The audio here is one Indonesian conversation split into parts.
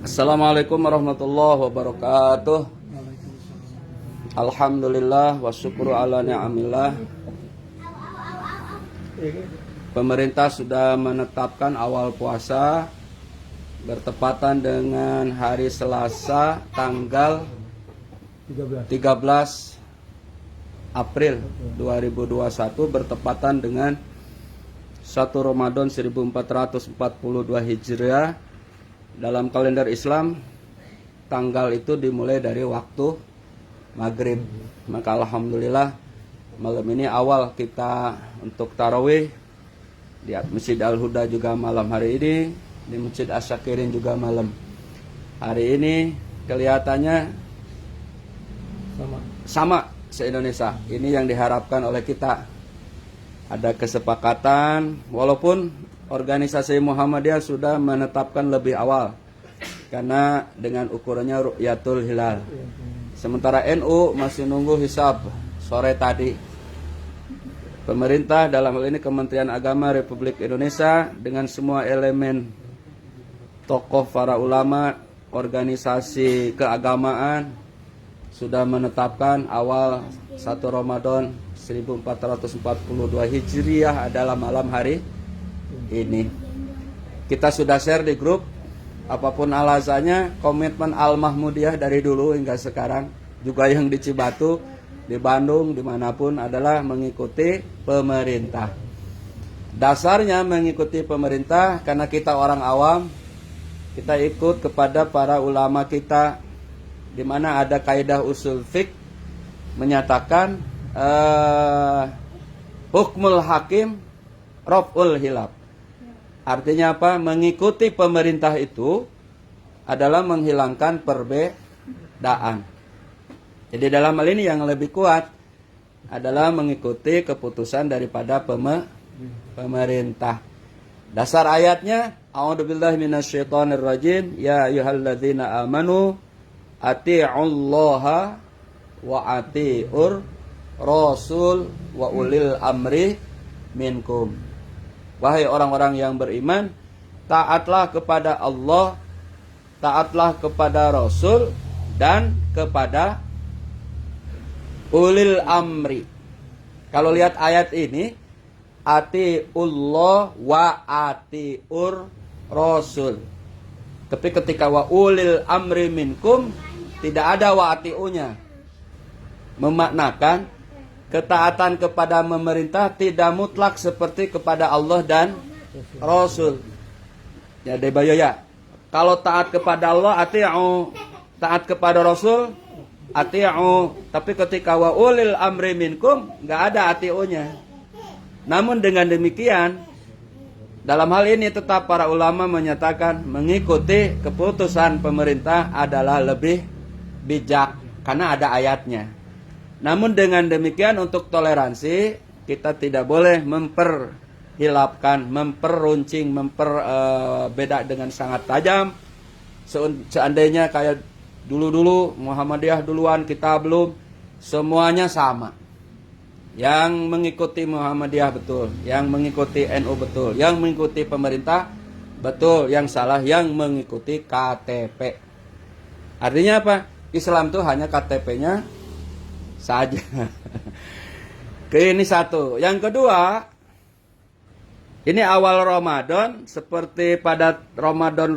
Assalamualaikum warahmatullahi wabarakatuh. Alhamdulillah wa syukru ala ni'amillah. Pemerintah sudah menetapkan awal puasa bertepatan dengan hari Selasa tanggal 13 April 2021 bertepatan dengan 1 Ramadan 1442 Hijriah. Dalam kalender Islam tanggal itu dimulai dari waktu maghrib. Maka alhamdulillah malam ini awal kita untuk tarawih di Masjid Al-Huda juga malam hari ini, di Masjid Asyakirin juga malam hari ini. Kelihatannya sama se-Indonesia. Ini yang diharapkan oleh kita. Ada kesepakatan walaupun organisasi Muhammadiyah sudah menetapkan lebih awal karena dengan ukurannya Ru'yatul Hilal. Sementara NU masih nunggu hisab sore tadi. Pemerintah dalam hal ini Kementerian Agama Republik Indonesia dengan semua elemen tokoh para ulama, organisasi keagamaan sudah menetapkan awal 1 Ramadan 1442 Hijriah adalah malam hari ini. Kita sudah share di grup. Apapun alasannya, komitmen Al-Mahmudiyah dari dulu hingga sekarang, juga yang di Cibatu, di Bandung, dimanapun adalah mengikuti pemerintah. Dasarnya mengikuti pemerintah karena kita orang awam, kita ikut kepada para ulama kita, di mana ada kaidah usul fiqh menyatakan hukmul hakim raf'ul hilaf. Artinya apa? Mengikuti pemerintah itu adalah menghilangkan perbedaan. Jadi dalam hal ini yang lebih kuat adalah mengikuti keputusan daripada pemerintah. Dasar ayatnya, a'udzubillahi minasyaitonirrajim, ya ayyuhalladzina amanu ati'ullaha wa ati'ur rasul wa ulil amri minkum. Wahai orang-orang yang beriman, taatlah kepada Allah, taatlah kepada Rasul, dan kepada ulil amri. Kalau lihat ayat ini, atiullah wa atiur Rasul. Tapi ketika wa ulil amri minkum, tidak ada wa atiunya. Memaknakan ketaatan kepada pemerintah tidak mutlak seperti kepada Allah dan Rasul. Ya, debayo ya. Kalau taat kepada Allah, ati'u. Taat kepada Rasul, ati'u. Tapi ketika wa ulil amri minkum, nggak ada ati'unya. Namun dengan demikian, dalam hal ini tetap para ulama menyatakan mengikuti keputusan pemerintah adalah lebih bijak karena ada ayatnya. Namun dengan demikian untuk toleransi kita tidak boleh memperhilapkan, memperuncing, beda dengan sangat tajam. Seandainya kayak dulu-dulu Muhammadiyah duluan kita belum, semuanya sama. Yang mengikuti Muhammadiyah betul, yang mengikuti NU betul, yang mengikuti pemerintah betul, yang salah yang mengikuti KTP. Artinya apa? Islam itu hanya KTP-nya saja. Ini satu. Yang kedua, ini awal Ramadan, seperti pada Ramadan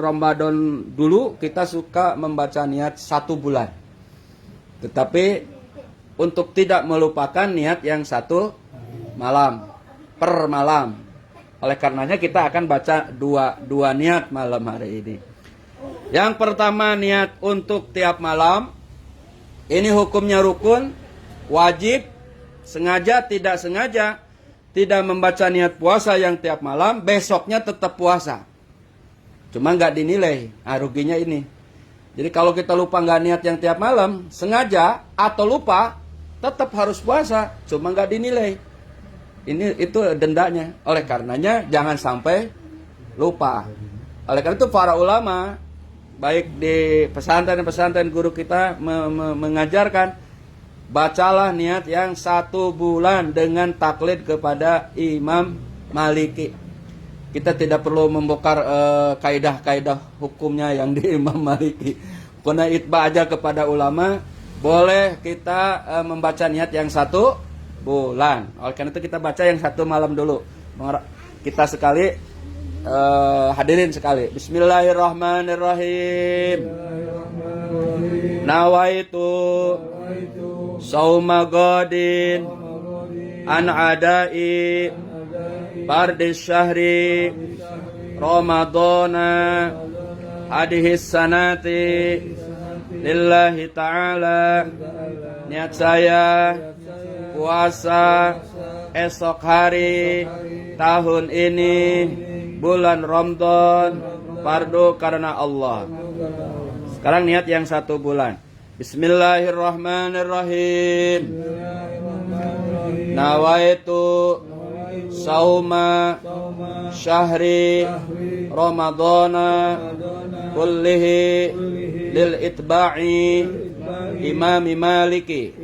dulu kita suka membaca niat 1 bulan. Tetapi untuk tidak melupakan niat yang 1 malam per malam. Oleh karenanya kita akan baca dua niat malam hari ini. Yang pertama niat untuk tiap malam. Ini hukumnya rukun, wajib, sengaja tidak sengaja tidak membaca niat puasa yang tiap malam, besoknya tetap puasa. Cuma nggak dinilai, ruginya ini. Jadi kalau kita lupa nggak niat yang tiap malam, sengaja atau lupa, tetap harus puasa, cuma nggak dinilai. Itu dendanya. Oleh karenanya jangan sampai lupa. Oleh karena itu para ulama, baik di pesantren-pesantren guru kita mengajarkan, bacalah niat yang 1 bulan dengan taklid kepada Imam Maliki. kita tidak perlu membongkar kaidah-kaidah hukumnya yang di Imam Maliki. Karena itba aja kepada ulama, boleh kita membaca niat yang 1 bulan. Oleh karena itu kita baca yang 1 malam dulu. Kita sekali hadirin sekali. Bismillahirrahmanirrahim. Nawaitu sauma godin an adai bardis syahri Ramadana adihis sanati lillahi ta'ala. Niat saya puasa esok hari tahun ini bulan Ramadan fardu karena Allah. Sekarang niat yang 1 bulan. Bismillahirrahmanirrahim. Nawaitu sauma syahri Ramadana kullihi lil itba'i Imam Maliki.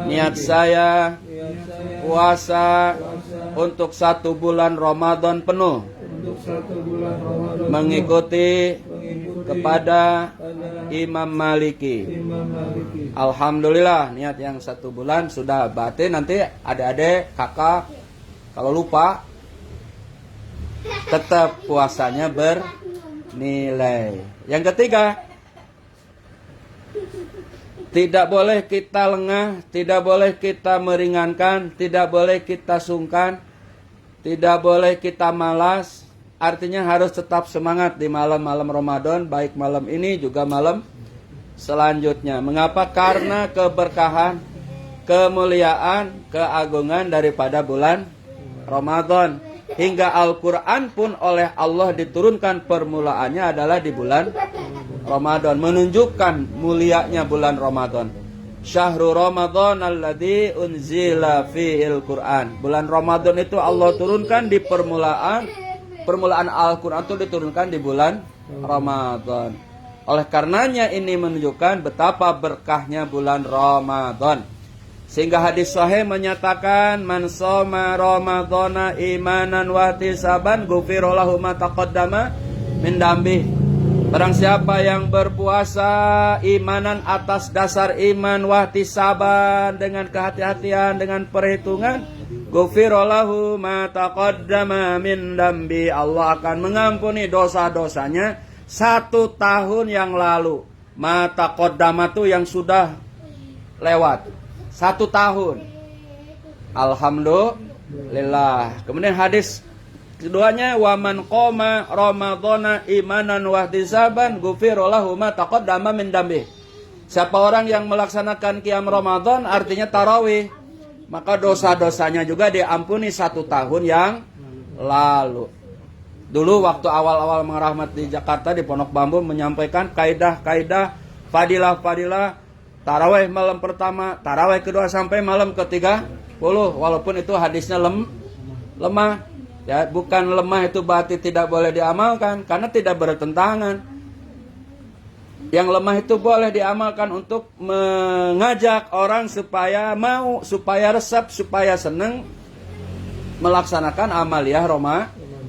Niat saya puasa untuk 1 bulan Ramadan penuh, mengikuti kepada Imam Maliki. Alhamdulillah, niat yang 1 bulan sudah. Berarti nanti adik-adik, kakak, kalau lupa tetap puasanya bernilai. Yang ketiga, tidak boleh kita lengah, tidak boleh kita meringankan, tidak boleh kita sungkan, tidak boleh kita malas. Artinya harus tetap semangat di malam-malam Ramadan, baik malam ini juga malam selanjutnya. Mengapa? Karena keberkahan, kemuliaan, keagungan daripada bulan Ramadan. Hingga Al-Quran pun oleh Allah diturunkan permulaannya adalah di bulan Ramadan, menunjukkan mulianya bulan Ramadan. Syahrul Ramadan alladzi unzila fihil Quran. Bulan Ramadan itu Allah turunkan di permulaan Al-Quran itu diturunkan di bulan Ramadan. Oleh karenanya ini menunjukkan betapa berkahnya bulan Ramadan. Sehingga hadis sahih menyatakan man shoma ramadhana imanan wa ihtisaban ghufira lahu ma taqaddama min dambi. Barang siapa yang berpuasa imanan atas dasar iman wa ihtisaban, dengan kehati-hatian, dengan perhitungan, ghufira lahu ma taqaddama min dambi, Allah akan mengampuni dosa-dosanya 1 tahun yang lalu. Ma taqaddama itu yang sudah lewat 1 tahun. Alhamdulillah. Kemudian hadis keduanya, wa man qoma ramadhana imanan wa ihtisaban ghufira lahu ma taqaddama min dambi. Siapa orang yang melaksanakan qiyam Ramadan, artinya tarawih, maka dosa-dosanya juga diampuni 1 tahun yang lalu. Dulu waktu awal-awal merahmat di Jakarta di Pondok Bambu menyampaikan kaidah-kaidah fadilah-fadilah tarawih malam pertama, tarawih kedua sampai malam ke-30. Walaupun itu hadisnya lemah. Ya, bukan lemah itu berarti tidak boleh diamalkan, karena tidak bertentangan. Yang lemah itu boleh diamalkan untuk mengajak orang supaya mau, supaya resep, supaya senang melaksanakan amaliyah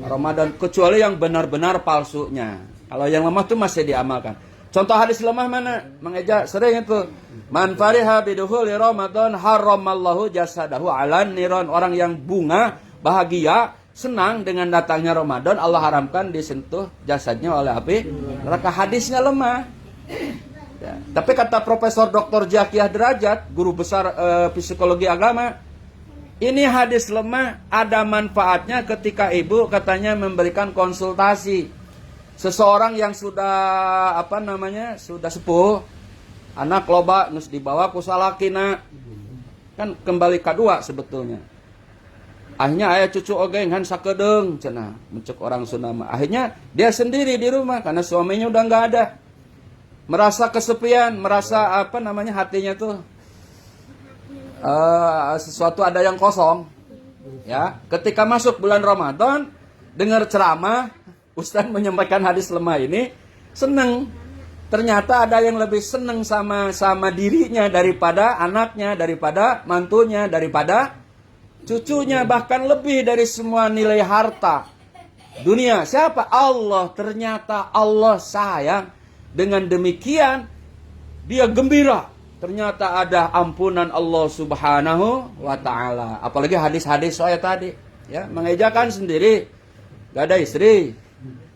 Ramadan, kecuali yang benar-benar palsunya. Kalau yang lemah itu masih diamalkan. Contoh hadis lemah mana? Mang Eja sering itu. Man fariha bidukhuli Ramadan haramallahu jasadahu 'alan niran. Orang yang bunga, bahagia, senang dengan datangnya Ramadan, Allah haramkan disentuh jasadnya oleh api neraka. Hadisnya lemah. Ya. Tapi kata Profesor Dr. Jakiyah Derajat, guru besar psikologi agama, ini hadis lemah, ada manfaatnya ketika ibu katanya memberikan konsultasi. Seseorang yang sudah sudah sepuh, anak loba nus dibawa ku salakina, kan kembali kedua sebetulnya. Akhirnya ayah cucu ogeng han sakedeung cenah mencek orang Sunda. Akhirnya dia sendiri di rumah karena suaminya udah nggak ada. Merasa kesepian, merasa hatinya tuh sesuatu ada yang kosong. Ya, ketika masuk bulan Ramadan, dengar ceramah, Ustaz menyampaikan hadis lemah ini, seneng. Ternyata ada yang lebih seneng sama dirinya daripada anaknya, daripada mantunya, daripada cucunya, bahkan lebih dari semua nilai harta. dunia. Siapa? Allah. Ternyata Allah sayang. Dengan demikian dia gembira. Ternyata ada ampunan Allah Subhanahu wa ta'ala. Apalagi hadis-hadis saya tadi. Ya, mengejakan sendiri. Gak ada istri.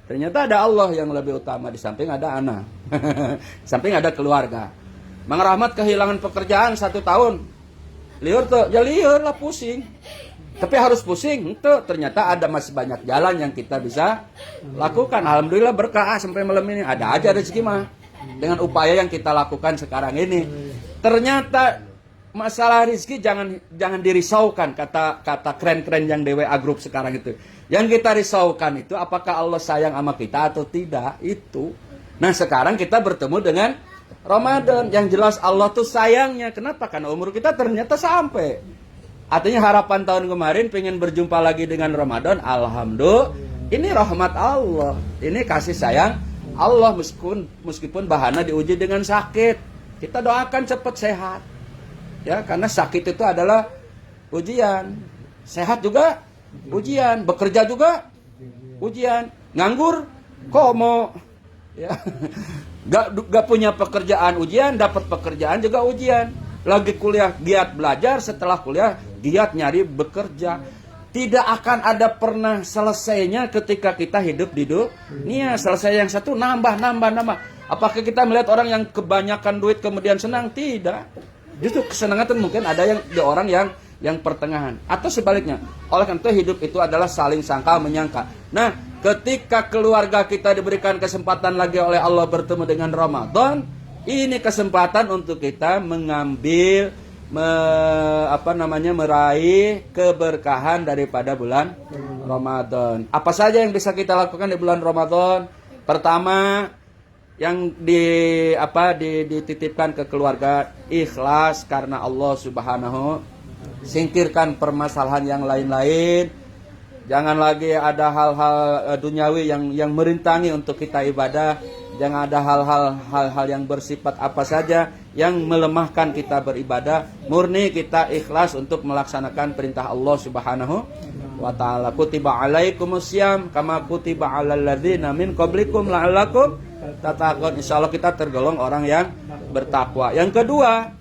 Ternyata ada Allah yang lebih utama. Di samping ada anak. Di samping ada keluarga. Mang Rahmat kehilangan pekerjaan 1 tahun. Liur tuh. Ya liur lah, pusing. Tapi harus pusing. Itu ternyata ada masih banyak jalan yang kita bisa lakukan. Alhamdulillah berkah sampai malam ini. Ada aja rezeki mah. Dengan upaya yang kita lakukan sekarang ini. Ternyata masalah rezeki jangan dirisaukan, kata keren-keren yang DWA Group sekarang itu. Yang kita risaukan itu apakah Allah sayang sama kita atau tidak, itu. Nah, sekarang kita bertemu dengan Ramadan. Yang jelas Allah tuh sayangnya. Kenapa? Karena umur kita ternyata sampai. Artinya harapan tahun kemarin pengen berjumpa lagi dengan Ramadan. Alhamdulillah, ini rahmat Allah. Ini kasih sayang Allah, meskipun bahana diuji dengan sakit. Kita doakan cepat sehat. Ya, karena sakit itu adalah ujian. Sehat juga ujian, bekerja juga ujian. Nganggur kok mau ya. Gak punya pekerjaan ujian, dapat pekerjaan juga ujian. Lagi kuliah giat belajar, setelah kuliah giat nyari bekerja. Tidak akan ada pernah selesainya ketika kita hidup di dunia. Selesai yang satu nambah. Apakah kita melihat orang yang kebanyakan duit kemudian senang? Tidak. Justru kesenangan itu mungkin ada yang di orang yang pertengahan. Atau sebaliknya. Oleh karena itu hidup itu adalah saling sangka menyangka. Nah, ketika keluarga kita diberikan kesempatan lagi oleh Allah bertemu dengan Ramadan, ini kesempatan untuk kita mengambil meraih keberkahan daripada bulan Ramadan. Apa saja yang bisa kita lakukan di bulan Ramadan? Pertama, yang dititipkan ke keluarga, ikhlas karena Allah Subhanahu. Singkirkan permasalahan yang lain-lain. Jangan lagi ada hal-hal duniawi yang merintangi untuk kita ibadah. Jangan ada hal-hal yang bersifat apa saja yang melemahkan kita beribadah. Murni kita ikhlas untuk melaksanakan perintah Allah Subhanahu wa ta'ala. Kutiba alaikumusiyam kama kutiba alal ladzina min qablikum la'allakum tattaqun. Insyaallah kita tergolong orang yang bertakwa. Yang kedua,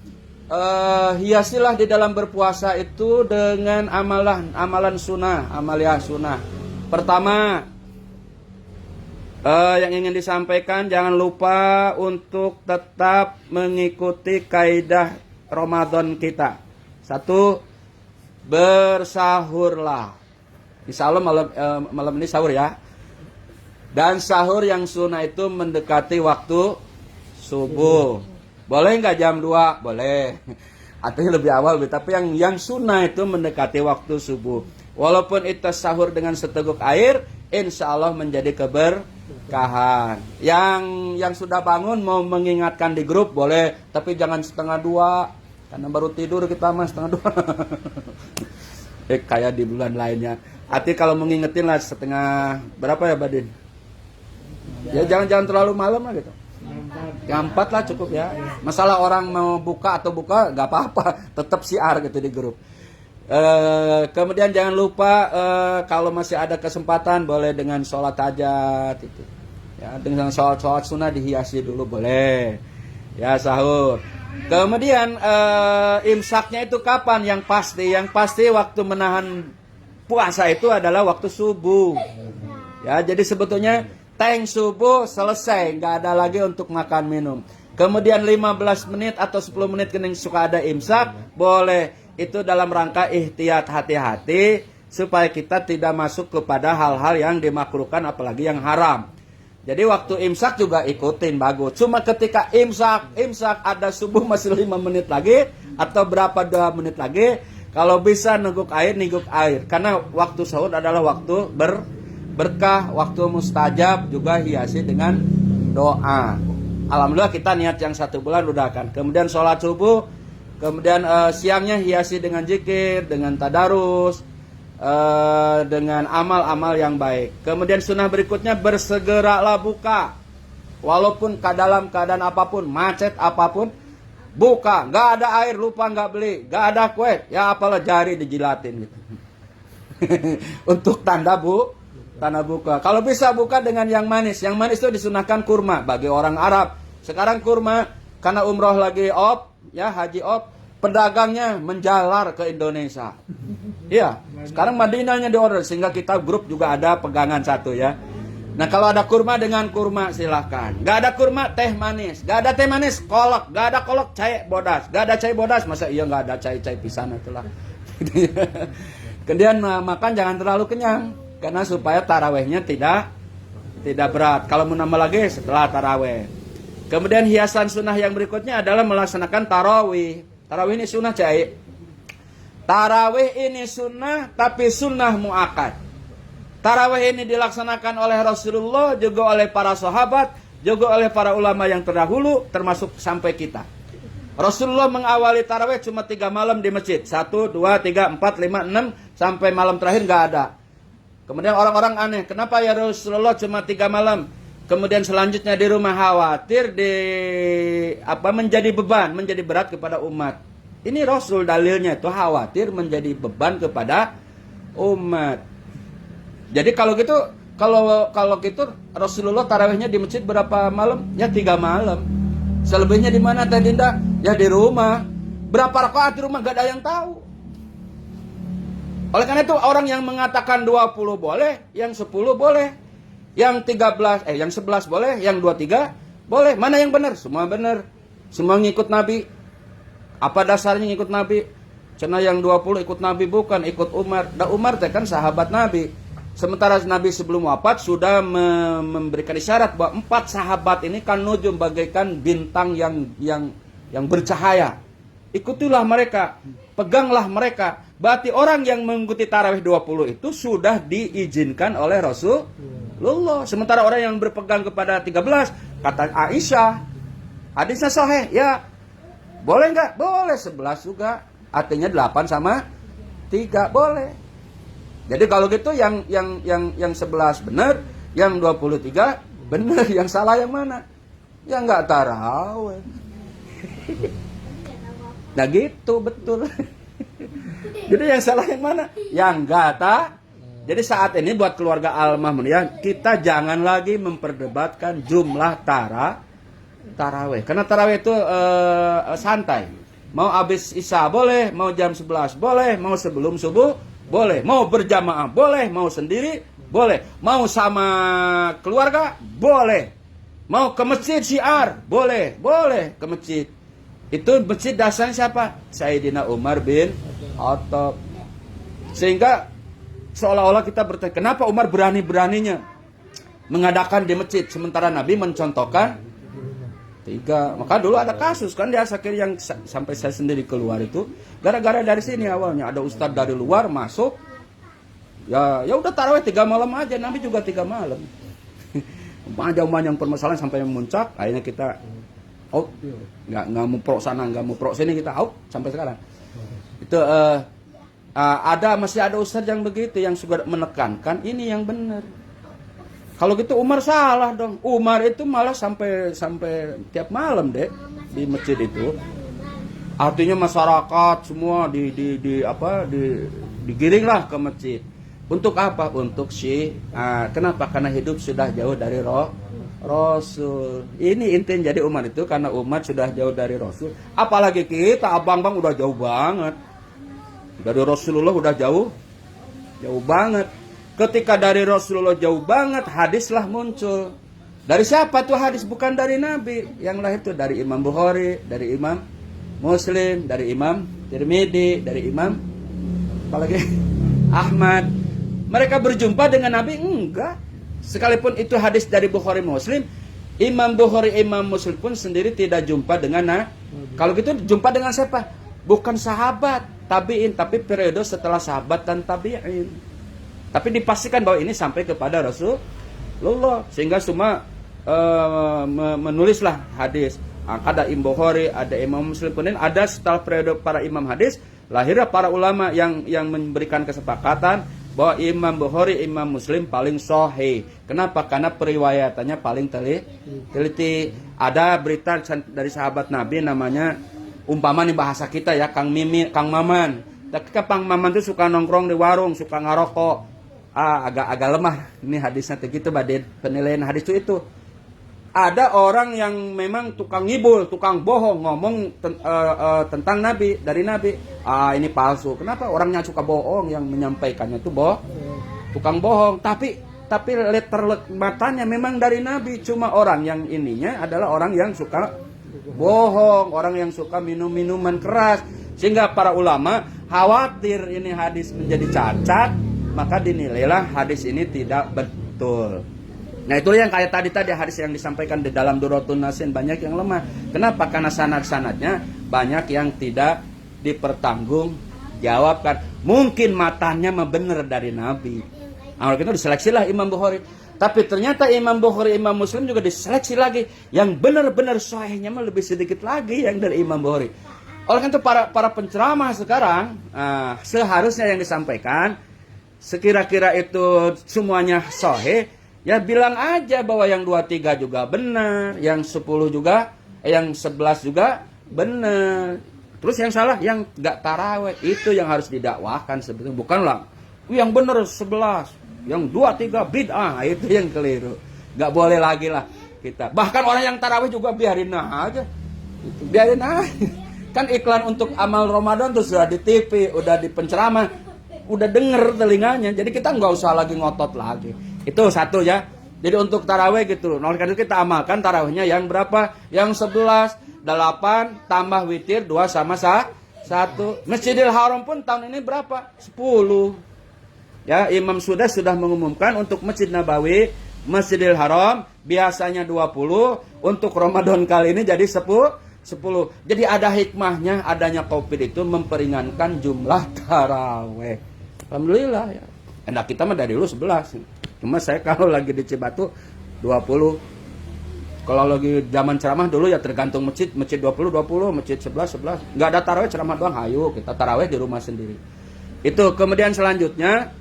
hiasilah di dalam berpuasa itu dengan amalan sunnah, amaliyah sunnah. Pertama, yang ingin disampaikan, jangan lupa untuk tetap mengikuti kaidah Ramadan kita. 1, bersahurlah. Insya Allah malam ini sahur ya. Dan sahur yang sunnah itu mendekati waktu subuh. Boleh nggak jam 2? Boleh. Artinya lebih awal, tapi yang sunnah itu mendekati waktu subuh. Walaupun itu sahur dengan seteguk air, insya Allah menjadi keberkahan. Yang sudah bangun mau mengingatkan di grup boleh, tapi jangan 1:30, karena baru tidur kita mas 1:30. Kayak di bulan lainnya. Artinya kalau mengingetin lah 1:30, berapa ya Badin? Ya jangan terlalu malam lah gitu. Jam 4 lah cukup ya. Masalah orang mau buka atau buka gak apa-apa, tetap siar gitu di grup. Kemudian jangan lupa kalau masih ada kesempatan boleh dengan sholat hajat itu. Ya, dengan sholat sunnah dihiasi dulu boleh. Ya, sahur. Kemudian imsaknya itu kapan? Yang pasti waktu menahan puasa itu adalah waktu subuh. Ya, jadi sebetulnya teng subuh selesai, nggak ada lagi untuk makan minum. Kemudian 15 menit atau 10 menit kening suka ada imsak, boleh. Itu dalam rangka ihtiyat, hati-hati supaya kita tidak masuk kepada hal-hal yang dimakruhkan apalagi yang haram. Jadi waktu imsak juga ikutin bagus. Cuma ketika imsak ada subuh masih 5 menit lagi atau berapa 2 menit lagi, kalau bisa niguk air. Karena waktu sahur adalah waktu berkah, waktu mustajab, juga hiasi dengan doa. Alhamdulillah kita niat yang 1 bulan udah kan. Kemudian sholat subuh, kemudian siangnya hiasi dengan zikir, dengan tadarus, dengan amal-amal yang baik. Kemudian sunnah berikutnya, bersegeralah buka. Walaupun dalam keadaan apapun, macet apapun, buka. Gak ada air, lupa gak beli. Gak ada kue, ya apalah jari dijilatin gitu. Untuk tanda tanah buka. Kalau bisa buka dengan yang manis. Yang manis itu disunahkan kurma bagi orang Arab. Sekarang kurma karena umroh lagi ya haji pedagangnya menjalar ke Indonesia. Iya, sekarang Madinahnya diorder sehingga kita grup juga ada pegangan satu ya. Nah kalau ada kurma dengan kurma silahkan. Gak ada kurma teh manis. Gak ada teh manis kolak. Gak ada kolak cai bodas. Gak ada cai bodas masa iya gak ada cai pisan itulah. Kemudian makan jangan terlalu kenyang karena supaya tarawehnya tidak berat. Kalau mau nambah lagi setelah taraweh. Kemudian hiasan sunnah yang berikutnya adalah melaksanakan tarawih. Tarawih ini sunnah cai. Tarawih ini sunnah tapi sunnah muakkad. Tarawih ini dilaksanakan oleh Rasulullah, juga oleh para sahabat, juga oleh para ulama yang terdahulu, termasuk sampai kita. Rasulullah mengawali tarawih cuma 3 malam di masjid. 1, 2, 3, 4, 5, 6, sampai malam terakhir nggak ada. Kemudian orang-orang aneh, kenapa ya Rasulullah cuma 3 malam? Kemudian selanjutnya di rumah khawatir menjadi beban, menjadi berat kepada umat. Ini Rasul dalilnya itu khawatir menjadi beban kepada umat. Jadi kalau gitu Rasulullah tarawihnya di masjid berapa malam? Ya 3 malam. Selebihnya di mana Teh Dinda? Ya di rumah. Berapa rakaat di rumah gak ada yang tahu. Oleh karena itu orang yang mengatakan 20 boleh, yang 10 boleh, yang 11 boleh, yang 23 boleh. Mana yang benar? Semua benar. Semua ngikut Nabi. Apa dasarnya ngikut Nabi? Cina yang 20 ikut Nabi bukan, ikut Umar. Dan Umar teh kan sahabat Nabi. Sementara Nabi sebelum wafat sudah memberikan isyarat bahwa 4 sahabat ini kan nujum bagaikan bintang yang bercahaya. Ikutilah mereka, peganglah mereka. Berarti orang yang mengikuti tarawih 20 itu sudah diizinkan oleh Rasulullah. Sementara orang yang berpegang kepada 13, kata Aisyah, hadisnya sahih, ya boleh nggak? Boleh, 11 juga. Artinya 8 sama 3 boleh. Jadi kalau gitu yang 11 benar, yang 23 benar, yang salah yang mana? Ya nggak tarawih. Nah gitu betul. Jadi yang salah yang mana? Yang nggak Jadi saat ini buat keluarga Al-Mahmuniyah, kita jangan lagi memperdebatkan jumlah tarawih. Karena tarawih itu santai. Mau habis isya boleh, mau jam 11 boleh, mau sebelum subuh boleh, mau berjamaah boleh, mau sendiri boleh, mau sama keluarga boleh, mau ke masjid syiar boleh ke masjid. Itu masjid dasarnya siapa? Sayyidina Umar bin Khattab. Sehingga seolah-olah kita bertanya, kenapa Umar berani-beraninya mengadakan di masjid sementara Nabi mencontohkan 3. Maka dulu ada kasus kan di Asakir yang sampai saya sendiri keluar itu gara-gara dari sini awalnya ada ustadz dari luar masuk. Ya udah tarawih 3 malam aja, Nabi juga 3 malam. Panjang permasalahan sampai memuncak, akhirnya kita nggak mau pro sana, nggak mau pro sini, kita sampai sekarang. Itu masih ada ustadz yang begitu yang suka menekankan ini yang benar. Kalau gitu Umar salah dong. Umar itu malah sampai tiap malam deh di masjid itu. Artinya masyarakat semua digiringlah ke masjid. Untuk apa? Untuk kenapa? Karena hidup sudah jauh dari Rasul. Ini intinya jadi Umar itu karena umat sudah jauh dari Rasul. Apalagi kita abang-abang udah jauh banget. Dari Rasulullah udah jauh banget. Ketika dari Rasulullah jauh banget, hadislah muncul. Dari siapa tuh hadis? Bukan dari Nabi. Yang lahir itu dari Imam Bukhari, dari Imam Muslim, dari Imam Tirmidzi, dari Imam apalagi Ahmad. Mereka berjumpa dengan Nabi? Enggak. Sekalipun itu hadis dari Bukhari Muslim, Imam Bukhari, Imam Muslim pun sendiri tidak jumpa dengan Nabi. Kalau gitu jumpa dengan siapa? Bukan sahabat, tabi'in, tapi periode setelah sahabat dan tabi'in. Tapi dipastikan bahwa ini sampai kepada Rasulullah. Sehingga semua menulislah hadis. Ada Imam Bukhari, ada Imam Muslim. Kemudian ada setelah periode para imam hadis, lahirlah para ulama yang memberikan kesepakatan bahwa Imam Bukhari, Imam Muslim paling sahih. Kenapa? Karena periwayatannya paling teliti. Ada berita dari sahabat Nabi namanya, umpama nih bahasa kita ya, Kang Maman. Ketika Kang Maman itu suka nongkrong di warung, suka ngarokok. agak lemah ini hadisnya begitu badin penilaian hadis itu. Ada orang yang memang tukang ngibul, tukang bohong, ngomong tentang Nabi, dari Nabi. Ini palsu. Kenapa? Orangnya suka bohong, yang menyampaikannya itu tukang bohong. Tapi letter matanya memang dari Nabi. Cuma orang yang ininya adalah orang yang suka bohong, orang yang suka minum minuman keras. Sehingga para ulama khawatir ini hadis menjadi cacat, maka dinilailah hadis ini tidak betul. Nah itu yang kayak tadi hadis yang disampaikan di dalam Duratun Nasin banyak yang lemah. Kenapa? Karena sanad-sanadnya banyak yang tidak dipertanggungjawabkan. Mungkin matanya benar dari Nabi. Nah, itu diseleksilah Imam Bukhari. Tapi ternyata Imam Bukhari, Imam Muslim juga diseleksi lagi. Yang benar-benar sahihnya lebih sedikit lagi yang dari Imam Bukhari. Oleh karena itu para penceramah sekarang seharusnya yang disampaikan sekira-kira itu semuanya sahih. Ya bilang aja bahwa yang 23 juga benar, yang 10 juga, yang 11 juga benar. Terus yang salah yang gak taraweh, itu yang harus didakwahkan sebetulnya. Bukanlah yang benar 11, yang 23 bid'ah, itu yang keliru. Gak boleh lagi lah kita. Bahkan orang yang taraweh juga biarin aja. Biarin aja. Kan iklan untuk amal Ramadan tuh sudah di TV, udah di penceramah, udah denger telinganya. Jadi kita nggak usah lagi ngotot lagi. Itu satu ya. Jadi untuk taraweh gitu. Nah, karena kita amalkan tarawehnya yang berapa? Yang 11, 8 tambah witir 2 sama 1. Masjidil Haram pun tahun ini berapa? 10. Ya, Imam sudah mengumumkan untuk Masjid Nabawi, Masjidil Haram biasanya 20, untuk Ramadan kali ini jadi 10. Jadi ada hikmahnya adanya Covid itu memperingankan jumlah taraweh. Alhamdulillah ya. Enak kita mah dari dulu 11. Cuma saya kalau lagi di Cibatu 20. Kalau lagi zaman ceramah dulu ya tergantung masjid 20, masjid 11. Enggak ada tarawih ceramah doang, ayo kita tarawih di rumah sendiri. Itu kemudian selanjutnya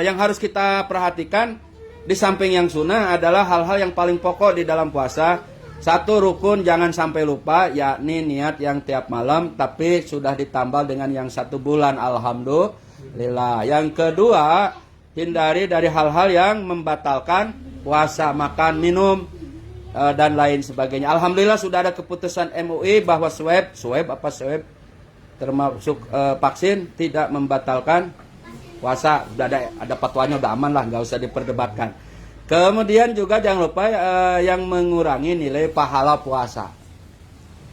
yang harus kita perhatikan di samping yang sunnah adalah hal-hal yang paling pokok di dalam puasa. Satu rukun jangan sampai lupa, yakni niat yang tiap malam tapi sudah ditambal dengan yang 1 bulan, alhamdulillah. Yang kedua, hindari dari hal-hal yang membatalkan puasa, makan, minum, dan lain sebagainya. Alhamdulillah sudah ada keputusan MUI bahwa swab termasuk vaksin tidak membatalkan puasa. Sudah ada fatwanya, udah aman lah, nggak usah diperdebatkan. Kemudian juga jangan lupa yang mengurangi nilai pahala puasa.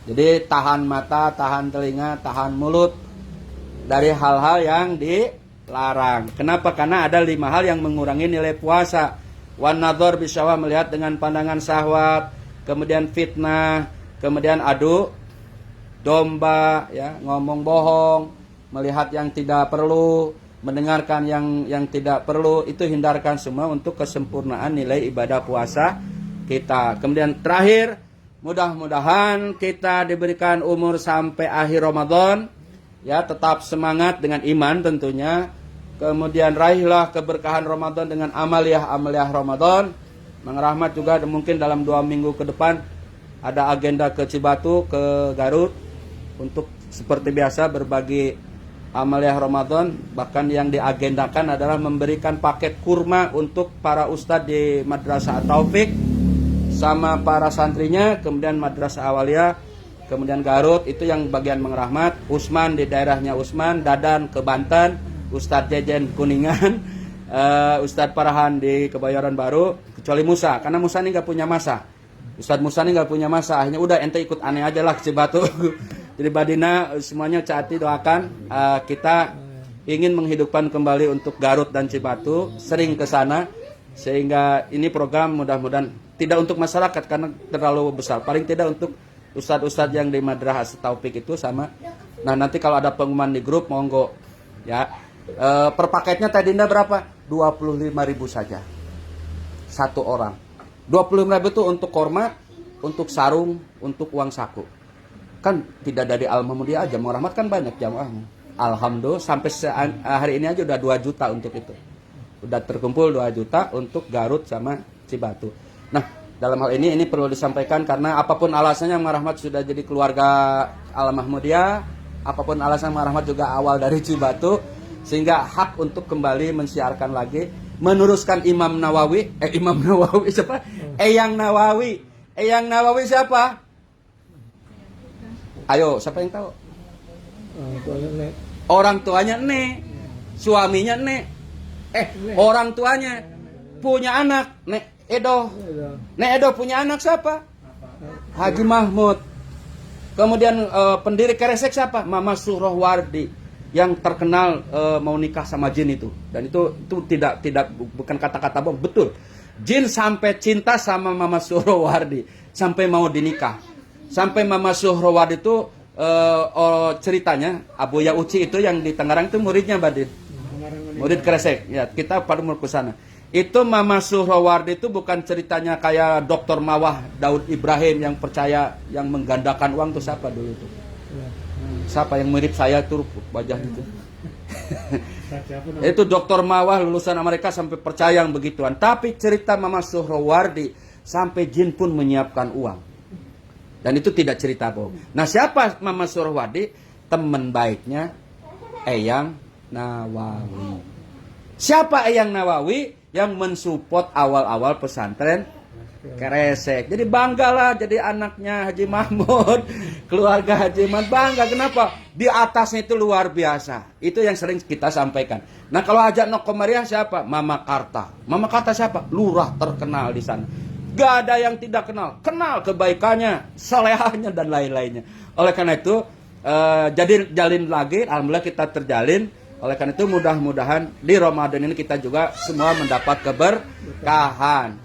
Jadi tahan mata, tahan telinga, tahan mulut dari hal-hal yang dilarang. Kenapa? Karena ada 5 hal yang mengurangi nilai puasa. Wan nadhar bisyahwah, melihat dengan pandangan syahwat, kemudian fitnah, kemudian adu domba, ya, ngomong bohong, melihat yang tidak perlu, mendengarkan yang tidak perlu, itu hindarkan semua untuk kesempurnaan nilai ibadah puasa kita. Kemudian terakhir, mudah-mudahan kita diberikan umur sampai akhir Ramadan, ya, tetap semangat dengan iman tentunya. Kemudian raihlah keberkahan Ramadan dengan amaliyah Ramadan. Mang Rahmat juga mungkin dalam 2 minggu ke depan ada agenda ke Cibatu, ke Garut, untuk seperti biasa berbagi amaliyah Ramadan. Bahkan yang diagendakan adalah memberikan paket kurma untuk para ustadz di Madrasah Taufik sama para santrinya. Kemudian Madrasah Awaliyah, kemudian Garut, itu yang bagian Mang Rahmat. Usman di daerahnya Usman, Dadan ke Banten, Ustadz Jejen Kuningan, Ustadz Parahan di Kebayoran Baru, kecuali Musa, karena Musa ini nggak punya masa. Ustadz Musa ini nggak punya masa, akhirnya udah ente ikut aneh aja lah ke Cibatu. Jadi Badina semuanya Caati doakan, kita ingin menghidupkan kembali untuk Garut dan Cibatu, sering ke sana, sehingga ini program mudah-mudahan tidak untuk masyarakat karena terlalu besar, paling tidak untuk ustadz-ustadz yang di Madrasah Taufik itu sama. Nah nanti kalau ada pengumuman di grup monggo ya. Per paketnya tadi berapa? 25.000 saja satu orang. 25.000 itu untuk korma, untuk sarung, untuk uang saku. Kan tidak dari Al-Mahmudiyah aja, Mang Rahmat kan banyak jamaahnya. Alhamdulillah sampai hari ini aja udah 2 juta untuk itu. Udah terkumpul 2 juta untuk Garut sama Cibatu. Nah, dalam hal ini perlu disampaikan karena apapun alasannya Mang Rahmat sudah jadi keluarga Al-Mahmudiyah, apapun alasan Mang Rahmat juga awal dari Cibatu. Sehingga hak untuk kembali mensiarkan lagi, meneruskan Imam Nawawi, siapa? Eyang Nawawi. Eyang Nawawi siapa? Ayo, siapa yang tahu? Orang tuanya Nek. Suaminya Nek. Orang tuanya punya anak Nek Edo. Nek Edo punya anak siapa? Haji Mahmud. Kemudian pendiri Keresek siapa? Mama Surowardi yang terkenal mau nikah sama jin itu. Dan itu tidak bukan kata-kata bohong, betul. Jin sampai cinta sama Mama Surowardi sampai mau dinikah. Sampai Mama Surowardi itu ceritanya Abu Yauci itu yang di Tangerang itu muridnya Badin. Murid Keresek. Ya, kita pada mau ke sana. Itu Mama Surowardi itu bukan ceritanya kayak Dr. Mawah Daud Ibrahim yang percaya yang menggandakan uang itu siapa dulu itu? Siapa yang mirip saya tuh wajah itu? Itu Dr. Mawah lulusan Amerika sampai percaya yang begituan. Tapi cerita Mama Surowardi sampai jin pun menyiapkan uang. Dan itu tidak cerita bohong. Nah, siapa Mama Surowardi? Teman baiknya Eyang Nawawi. Siapa Eyang Nawawi? Yang mensupport awal-awal pesantren Keresek. Jadi banggalah jadi anaknya Haji Mahmud. Keluarga Haji Mahmud bangga. Kenapa? Di atasnya itu luar biasa. Itu yang sering kita sampaikan. Nah, kalau Hajat Nokomariah siapa? Mama Karta. Mama Karta siapa? Lurah terkenal di sana. Gak ada yang tidak kenal. Kenal kebaikannya, salehahnya, dan lain-lainnya. Oleh karena itu, jadi jalin lagi. Alhamdulillah kita terjalin. Oleh karena itu mudah-mudahan di Ramadan ini kita juga semua mendapat keberkahan.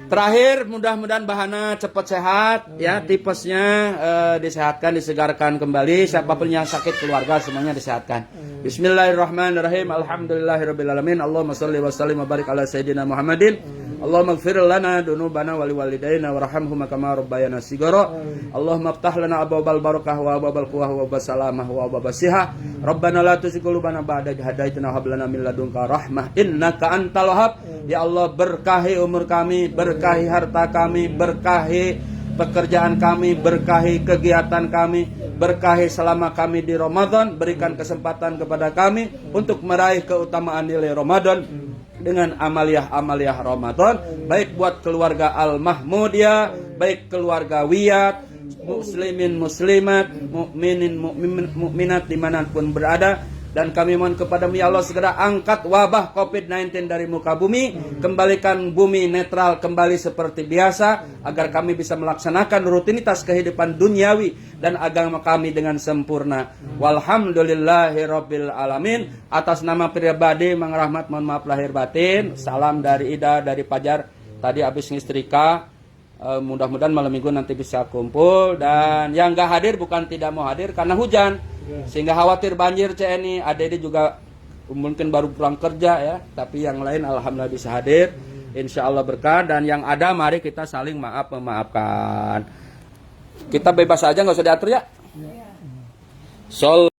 Terakhir, mudah-mudahan Bahana cepat sehat, ya, tipesnya disehatkan, disegarkan kembali. Siapapun yang sakit keluarga semuanya disehatkan. Bismillahirrahmanirrahim. Alhamdulillahirrabbilalamin. Allahumma salli wa sallim wa barik ala sayyidina Muhammadin. Allahumma ighfir lana dunubana wa liwalidayna warhamhuma kama rabbayana shighara. Allahumma iftah lana abwaabal barakah wa abwaabal quwwah wa abwaabas salamah wa abwaabas sihah. Rabbana la tuzigh qulubana ba'da idh hadaitana wa hab lana min ladunka rahmah innaka antal wahhab. Ya Allah, berkahi umur kami, berkahi harta kami, berkahi pekerjaan kami, berkahi kegiatan kami, berkahi selama kami di Ramadan. Berikan kesempatan kepada kami untuk meraih keutamaan nilai Ramadan dengan amaliyah Ramadan, baik buat keluarga Al-Mahmudiyah, baik keluarga Wiyat, muslimin muslimat, mukminin mukminat dimanapun berada. Dan kami mohon kepadamu ya Allah, segera angkat wabah COVID-19 dari muka bumi, kembalikan bumi netral kembali seperti biasa, agar kami bisa melaksanakan rutinitas kehidupan duniawi dan agama kami dengan sempurna. Walhamdulillahirabbil alamin. Atas nama pribadi Mang Rahmat mohon maaf lahir batin. Salam dari Ida, dari Pajar. Tadi habis ngistrika. Mudah-mudahan malam minggu nanti bisa kumpul. Dan yang gak hadir bukan tidak mau hadir karena hujan, sehingga khawatir banjir CNI. Adik juga mungkin baru pulang kerja ya, tapi yang lain alhamdulillah bisa hadir. Insya Allah berkah. Dan yang ada mari kita saling memaafkan. Kita bebas aja, nggak usah diatur ya. Sol